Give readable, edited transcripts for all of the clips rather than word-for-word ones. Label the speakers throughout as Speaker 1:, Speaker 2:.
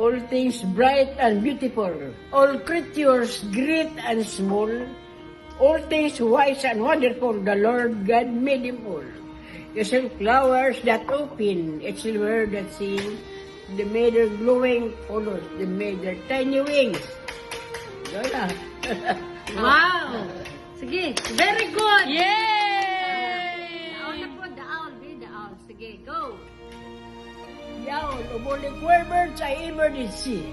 Speaker 1: all things bright and beautiful, all creatures great and small, all things wise and wonderful, the Lord God made them all. You saw flowers that open, its bird that sing, they made their glowing colors, they made their tiny wings. Wala.
Speaker 2: Wow! Sige, very good!
Speaker 3: Yay!
Speaker 2: Owl na po, the owl, be the owl. Sige, go!
Speaker 1: Yaw, umuling birds I ever did see.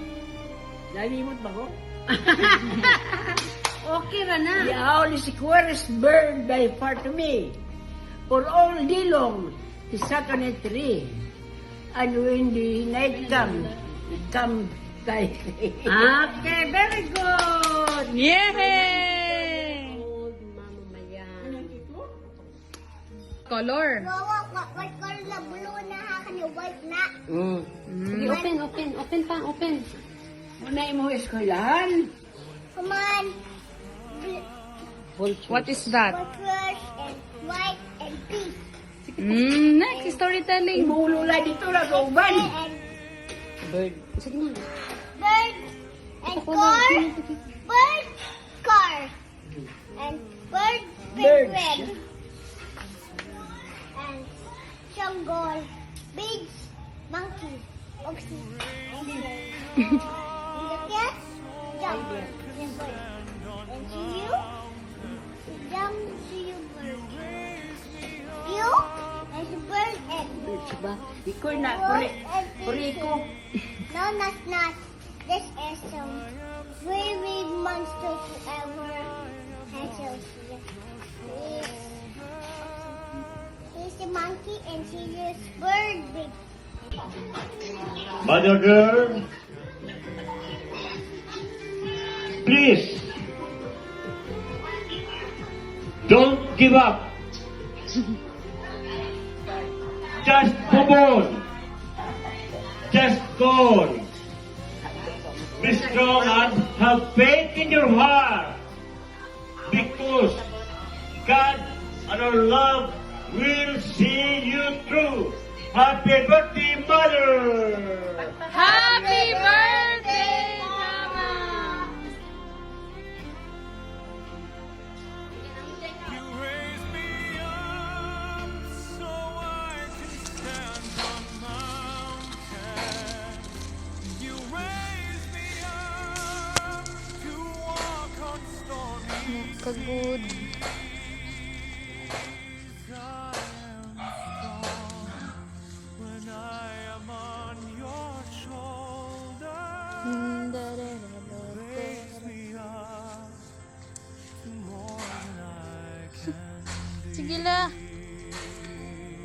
Speaker 1: Nalimot ba ko?
Speaker 2: Okay ra na.
Speaker 1: The owl is the queerest bird by far to me. For all day long, he sat on a tree. And when the night comes, it comes like...
Speaker 2: Okay, very good!
Speaker 3: Yay!
Speaker 2: Old mama mayan.
Speaker 3: Color.
Speaker 4: White color na blue na hakan yung white na.
Speaker 2: Sige, open pa, open.
Speaker 1: Muna mo eskwelahan.
Speaker 4: Come on.
Speaker 3: What is that?
Speaker 4: White and white and pink.
Speaker 3: Next, storytelling.
Speaker 1: Imulula dito na kauban.
Speaker 4: And
Speaker 2: Bird. Sige na.
Speaker 4: bird and car. Bird car. And bird
Speaker 1: Birds.
Speaker 4: red. And jungle. Big monkey. Oxy. And the cat jump. And see you. Jump see you bird. You and the bird and
Speaker 1: Diba? Iko'y na, kuri ko.
Speaker 4: no, not. This is some very monster whoever has those. He's the monkey and he's bird big.
Speaker 5: Mother girl, please don't give up. Just move on. Just go on. Be strong and have faith in your heart. Because God and our love will see you through. Happy birthday, Mother!
Speaker 3: Happy birthday, Mama!
Speaker 6: You raise me up so I can stand on mountains. You raise me up to walk on stormy
Speaker 3: Kagod.
Speaker 6: seas. I am strong when I am on your shoulder. Raise me up to more than I can be.
Speaker 3: Sige la.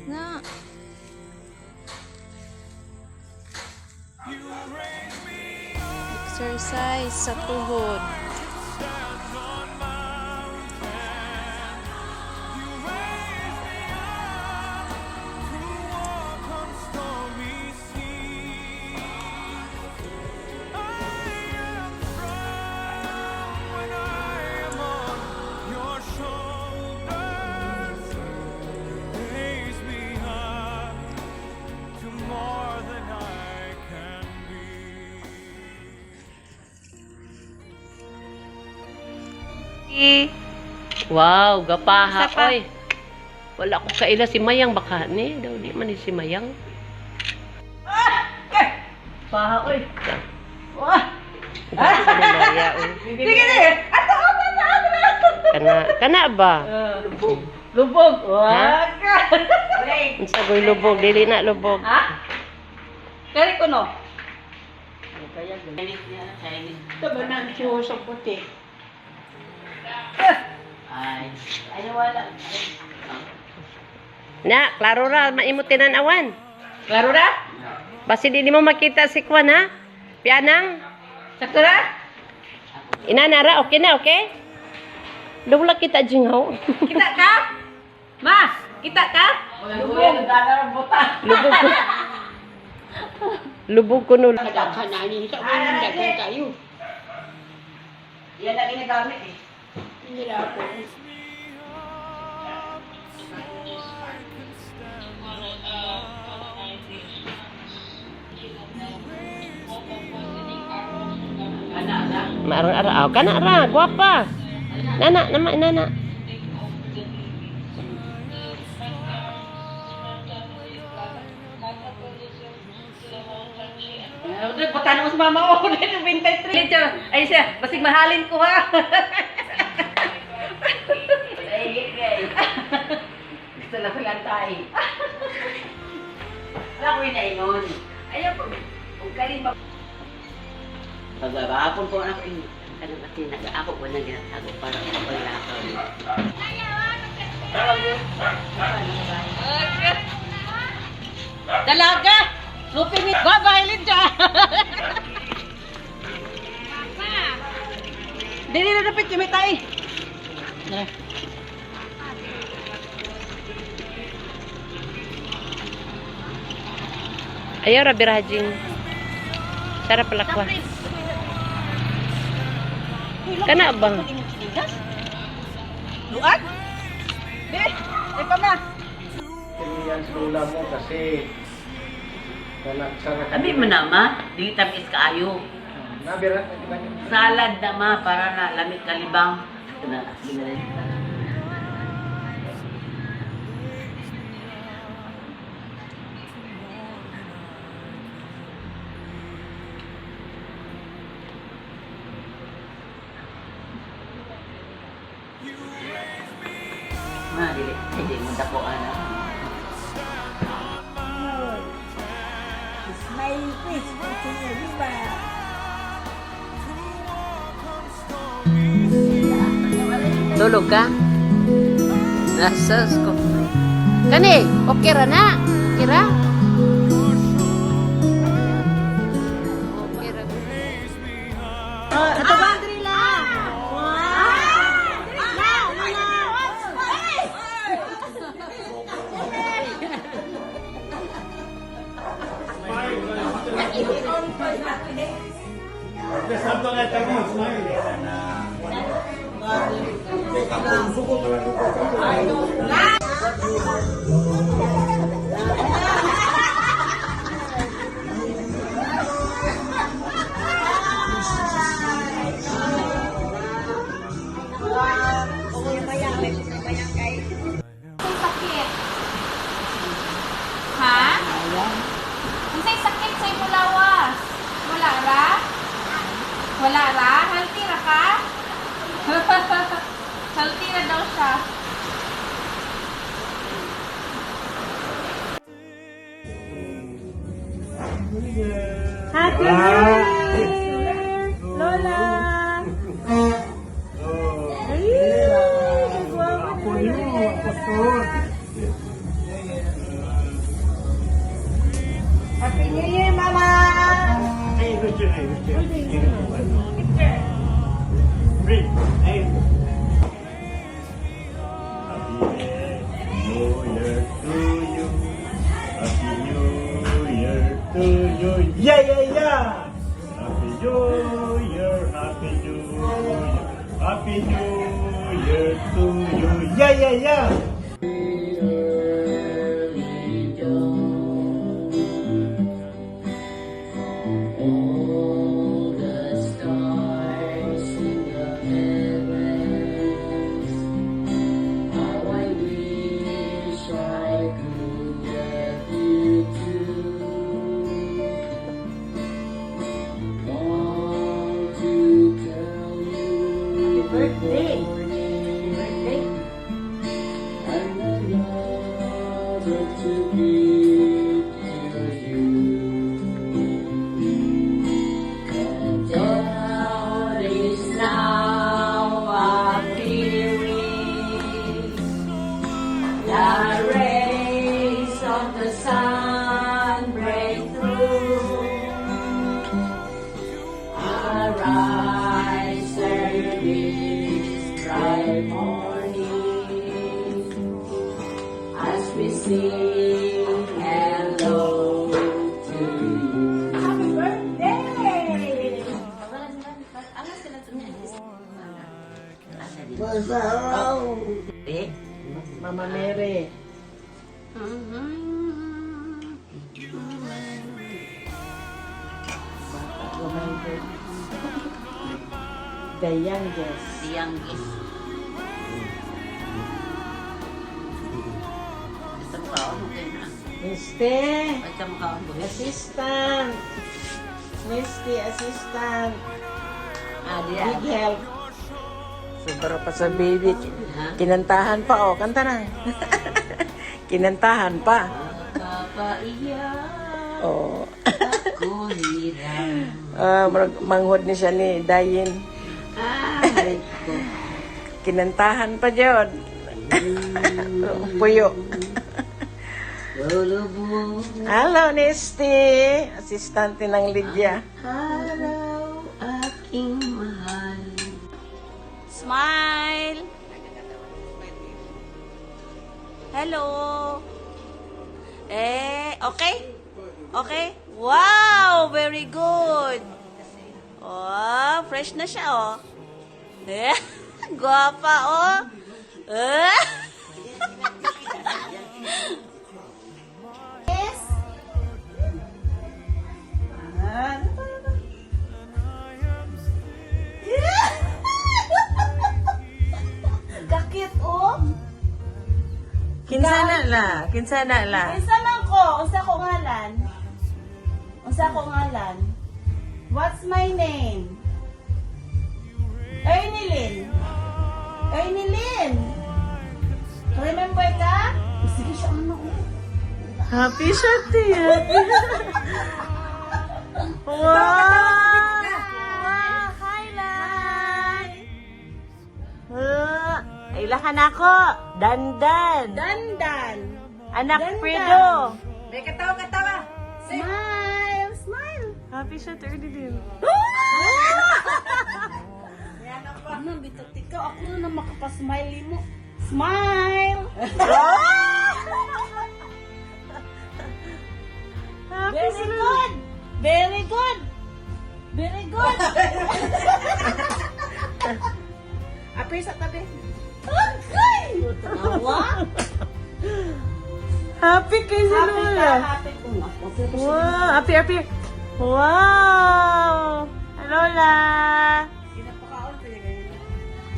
Speaker 3: Na.
Speaker 6: You raise me up,
Speaker 3: Exercise sa tuhod.
Speaker 6: stand on mountains. You raise me up to walk on stormy seas. I am strong when I am on your shoulders. Raise me up to more than I can be.
Speaker 7: Wow, gapaha,
Speaker 3: Isa pa.
Speaker 7: oy. Wala ko kaila si Mayang baka ni, daw di man ni si Mayang.
Speaker 1: Paha, oy. Wah!
Speaker 7: Sa ni Maya, oy.
Speaker 1: Sige, sige.
Speaker 7: Kana ba?
Speaker 1: Lubog. Lubog. Wah!
Speaker 7: Unsa goy lubog, dili na lubog.
Speaker 1: Kari ko no? Kaya ganit niya, Chinese. Ito ba nang sa puti? Ay, wala.
Speaker 7: Na, klaro ra maimot tinanawan.
Speaker 1: Klaro na?
Speaker 7: Basi di mo makita si Kwan ha? Pianang?
Speaker 1: Sakto na?
Speaker 7: Inanara, okay na, okay? Lula kita jingaw.
Speaker 1: Kita ka? Ma, kita ka? Lubog.
Speaker 7: Lubog ko. Lubog ko no.
Speaker 1: Kadaghan na ni sa ulo daghan kayo. Yan na ginagamit eh. Hindi na ako.
Speaker 7: Maarang-araw. Kana ra, guwapa. Nana, nana.
Speaker 2: Patano mo sa mama ko. 23. Ay siya, basig mahalin ko ha. Gusto lang lang tayo. Wala ko yun na ingon. Ayaw po. Kung kaling ba. Pag-aapon po ako yung ano kasi nag-aako ko na ginatago para paglakaw. Dalaga! Lupin it! Babailin siya! Dili na dapat yung may tayo.
Speaker 7: Ayaw ra birahajing. Sarap palakwa. Kana bang?
Speaker 2: Luan? Be, ikaw na.
Speaker 8: Yan sula mo kasi
Speaker 2: Kami manama, di tamis kaayo.
Speaker 8: nabirat
Speaker 2: Salad na ma, para na lamit kalibang. Hindi mo dako ana.
Speaker 1: My face, di ba?
Speaker 7: Tulog ka? Nasas ko. Kani, okay ra na. Okay ra? Okay ra.
Speaker 2: Ato ba Andri la?
Speaker 3: Sakit. Ha? Unsay sakit sa imo lawas? Wala ra? Wala ra? Healthy ra ka? Healthy na daw siya.
Speaker 1: Happy New Year! Lola! Happy New Year, Mama!
Speaker 5: Yeah, yeah, yeah! Happy New Year, Happy New Year, Happy New Year to you. Yeah, yeah, yeah!
Speaker 1: Birthday!
Speaker 8: Mama Mary.
Speaker 1: The youngest.
Speaker 2: The youngest. Basta mo kaon, okay na.
Speaker 1: Misty.
Speaker 2: Basta mo kaon, buhis.
Speaker 1: Assistant. Misty, assistant.
Speaker 2: Diyan.
Speaker 1: Big help. Sobra pa sa baby. Kinantahan pa, oh. Kanta na. Kinantahan pa.
Speaker 2: Kapaiyak
Speaker 1: Oh.
Speaker 2: ko hirang.
Speaker 1: Manghod ni siya ni Dayin.
Speaker 2: Ay ko.
Speaker 1: Kinantahan pa dyan. Puyo.
Speaker 2: Lulubog
Speaker 1: Hello, Nesty. Assistant ng Lydia.
Speaker 2: araw aking mahal.
Speaker 3: Smile! Hello! Okay? Okay? Wow! Very good! Oh, fresh na siya, oh. Guwapa, oh. Yes? Kakit, oh.
Speaker 1: Kinsana la. Kinsana la.
Speaker 3: Unsa man ko? Unsa ko ngalan? Unsa ko ngalan? What's my name? Ernilyn. Ernilyn. Remember ka? Sige siya, ano?
Speaker 1: Happy siya, tiya. Wow! Highlight! Ilahan ako. Dandan.
Speaker 3: Dandan.
Speaker 1: Anak
Speaker 3: Dandan.
Speaker 1: Fredo.
Speaker 2: May katawa.
Speaker 3: Smile, smile.
Speaker 1: Happy siya, tiya din.
Speaker 3: Ano, bitot ikaw. Ako na makapasmile mo. Smile!
Speaker 1: Happy
Speaker 3: Very good! Very good! Very good! Apir sa tabi. Okay! Tawa?
Speaker 1: Happy kay si
Speaker 3: Happy ka,
Speaker 1: Lola.
Speaker 3: happy ko nga.
Speaker 1: Wow! Happy. Wow! Lola!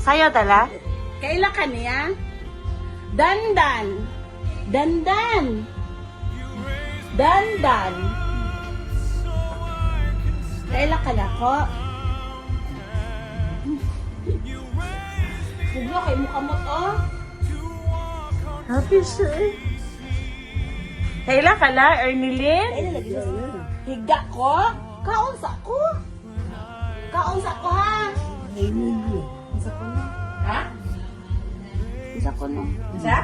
Speaker 1: Sayo tala?
Speaker 3: Kaila ka niya? Dandan! Dandan! Dandan! Kaila ka na ko? Siguro kay mukha mo to?
Speaker 1: Happy siya eh. Kaila ka la, Ernilyn?
Speaker 3: Higa ko? Kaunsa ko? Kaunsa ko ha? Kaunsa ko na?
Speaker 2: Ha?
Speaker 3: Kaunsa ko na?
Speaker 2: Isa?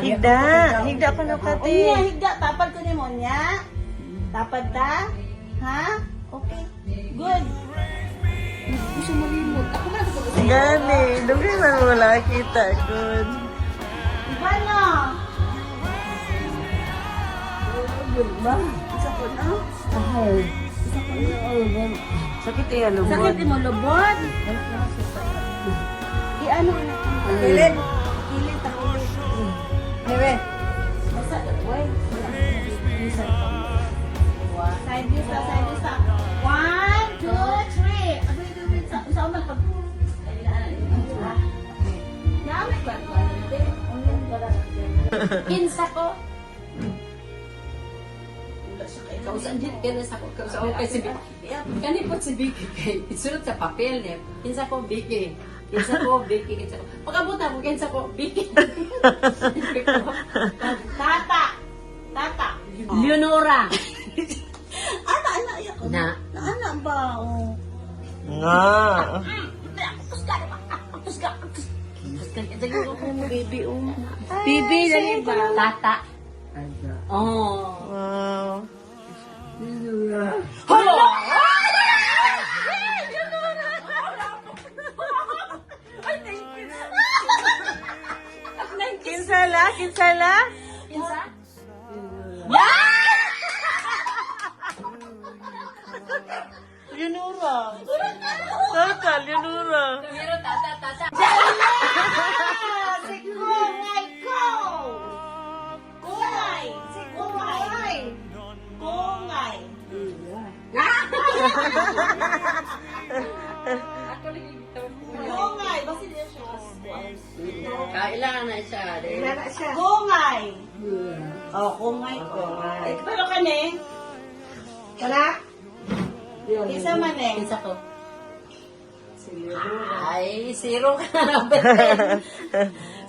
Speaker 1: Higda. Higda ko na kati.
Speaker 3: Unya, higa. Tapad ko ni mo niya? Tapad ta? Ha? Okay. Good. Hindi siya malimot. Ako na sa sa'yo.
Speaker 1: Gani. Dugay man wala kita. Good.
Speaker 3: Iba na. Isa ko na? Isa ko na.
Speaker 1: Sakit iya lumod.
Speaker 3: Sakit mo lubod? I-ano na? Kilid. Kilid ta kilid. Neve. Basta, wait. Side view sa, side view sa. 1, 2, 3. Wait. Saan man pag... Naamit ba? Kinsa ko.
Speaker 2: Kausan din kaya sa ko sa kay si Vicky. Kani po si Vicky kay isulot sa papel niya. Kinsa ko Vicky. Kinsa ko Vicky. Pagabot ako kinsa ko Vicky.
Speaker 3: Tata. Tata.
Speaker 2: Leonora.
Speaker 3: Ana.
Speaker 2: Na.
Speaker 3: Ana ba? Oh.
Speaker 1: Nga.
Speaker 2: Baby Baby dali ba? Tata. Oh.
Speaker 1: Wow.
Speaker 2: Hello.
Speaker 1: Kinsala? Kinsala?
Speaker 2: Kinsa?
Speaker 1: Leonora. Tata, Leonora.
Speaker 2: Pero tata.
Speaker 3: Si Kungay ko! Kungay! Si Kungay! Kungay!
Speaker 2: ilan na siya.
Speaker 3: Wala siya. Kungay. Oh, kungay ko. Pero kani? Kana? Isa man eh.
Speaker 2: Isa ko. Ay, zero ka na.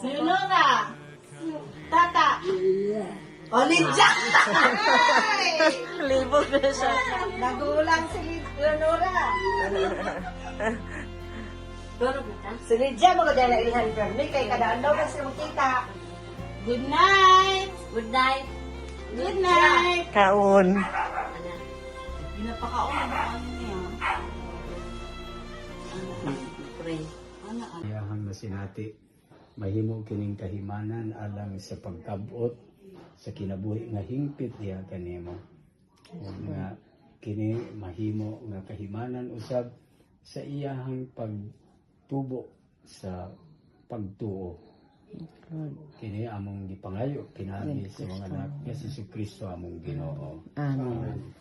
Speaker 3: Leonora. Tata. O, Lydia.
Speaker 9: Libog na siya.
Speaker 3: Nagulang si Leonora.
Speaker 2: Doro ba ta?
Speaker 3: Si Lydia, magdala ilhan permi. Kay kadaan daw kasi makita. Good night.
Speaker 2: Good night.
Speaker 3: Good night.
Speaker 9: Kaon.
Speaker 2: Ano?
Speaker 3: Pinapakaon ang ano niya.
Speaker 2: Pray.
Speaker 10: Iyahan na sinati mahimo kining kahimanan alang sa pagkabot sa kinabuhi nga hingpit diha kanimo. Ug nga kini mahimo nga kahimanan usab sa iyahang pagtubo sa pagtuo. Kini among gipangayo pinaagi sa mga anak ni Jesucristo among Ginoo.
Speaker 9: Amen.